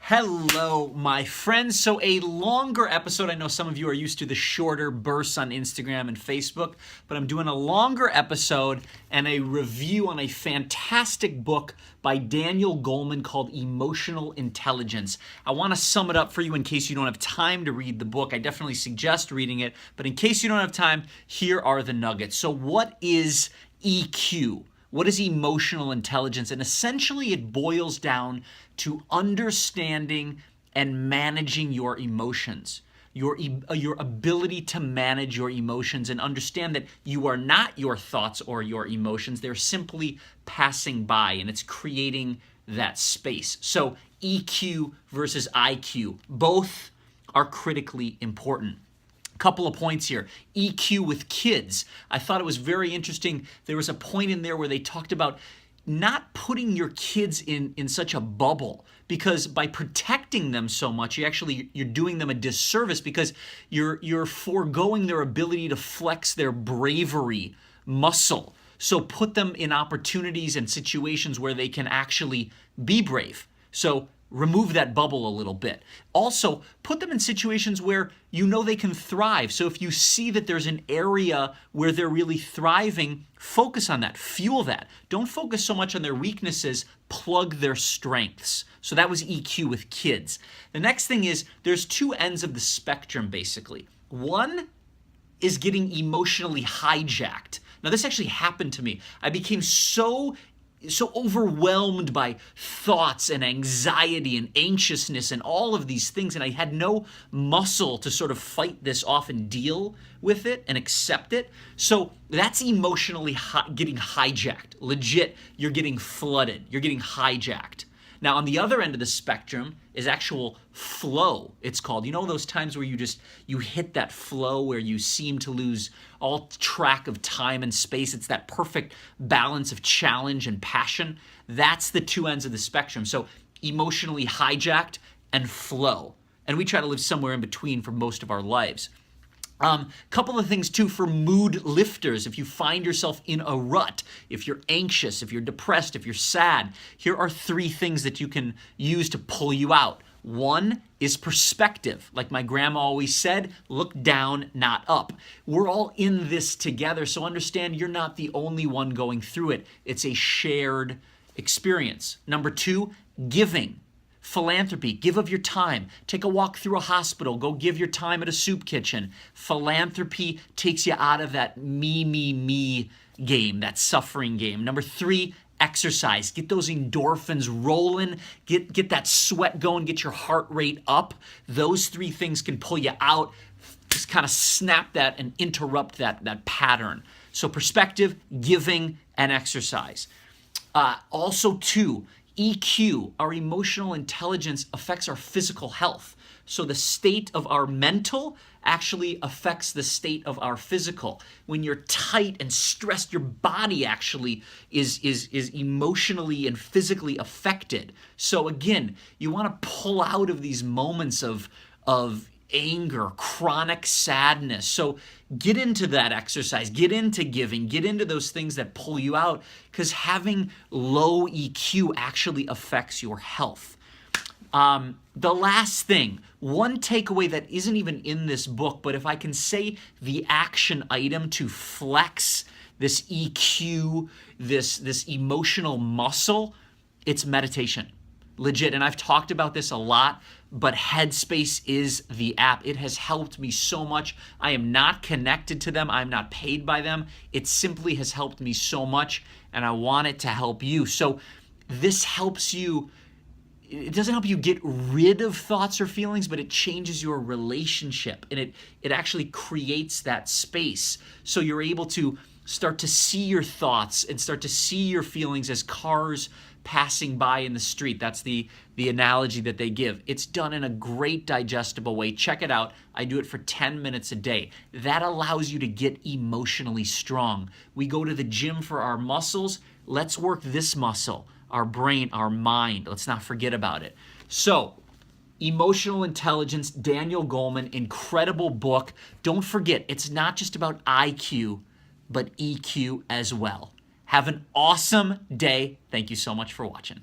Hello, my friends. So a longer episode. I know some of you are used to the shorter bursts on Instagram and Facebook, but I'm doing a longer episode and a review on a fantastic book by Daniel Goleman called Emotional Intelligence. I want to sum it up for you in case you don't have time to read the book. I definitely suggest reading it, but in case you don't have time, here are the nuggets. So what is EQ? What is emotional intelligence? And essentially it boils down to understanding and managing your emotions, your ability to manage your emotions and understand that you are not your thoughts or your emotions. They're simply passing by, and it's creating that space. So EQ versus IQ, both are critically important. Couple of points here. EQ with kids. I thought it was very interesting. There was a point in there where they talked about not putting your kids in such a bubble, because by protecting them so much, you're doing them a disservice, because you're foregoing their ability to flex their bravery muscle. So put them in opportunities and situations where they can actually be brave. So remove that bubble a little bit. Also, put them in situations where you know they can thrive. So if you see that there's an area where they're really thriving, focus on that, fuel that. Don't focus so much on their weaknesses, plug their strengths. So that was EQ with kids. The next thing is there's two ends of the spectrum, basically. One is getting emotionally hijacked. Now, this actually happened to me. I became so overwhelmed by thoughts and anxiety and anxiousness and all of these things, and I had no muscle to sort of fight this off and deal with it and accept it. So that's emotionally getting hijacked. Legit, you're getting flooded. You're getting hijacked. Now, on the other end of the spectrum is actual flow, it's called. You know those times where you hit that flow where you seem to lose all track of time and space? It's that perfect balance of challenge and passion. That's the two ends of the spectrum. So emotionally hijacked and flow. And we try to live somewhere in between for most of our lives. Couple of things too for mood lifters. If you find yourself in a rut, if you're anxious, if you're depressed, if you're sad, here are three things that you can use to pull you out. One is perspective. Like my grandma always said, look down, not up. We're all in this together, so understand you're not the only one going through it. It's a shared experience. Number two, giving. Philanthropy, give of your time. Take a walk through a hospital. Go give your time at a soup kitchen. Philanthropy takes you out of that me game, that suffering game. Number three, exercise. Get those endorphins rolling. Get that sweat going. Get your heart rate up. Those three things can pull you out. Just kind of snap that and interrupt that pattern. So perspective, giving, and exercise. Also, two, EQ, our emotional intelligence, affects our physical health. So the state of our mental actually affects the state of our physical. When you're tight and stressed, your body actually is emotionally and physically affected. So again, you want to pull out of these moments of anger, chronic sadness. So get into that exercise, get into giving, get into those things that pull you out, because having low EQ actually affects your health. The last thing, one takeaway that isn't even in this book, but if I can say the action item to flex this EQ, this emotional muscle, it's meditation. Legit, and I've talked about this a lot, but Headspace is the app. It has helped me so much. I am not connected to them. I'm not paid by them. It simply has helped me so much, and I want it to help you. So this helps you. It doesn't help you get rid of thoughts or feelings, but it changes your relationship, and it actually creates that space. So you're able to start to see your thoughts and start to see your feelings as cars passing by in the street. That's the analogy that they give. It's done in a great digestible way. Check it out. I do it for 10 minutes a day. That allows you to get emotionally strong. We go to the gym for our muscles. Let's work this muscle, our brain, our mind. Let's not forget about it. So, Emotional Intelligence, Daniel Goleman, incredible book. Don't forget, it's not just about IQ, but EQ as well. Have an awesome day. Thank you so much for watching.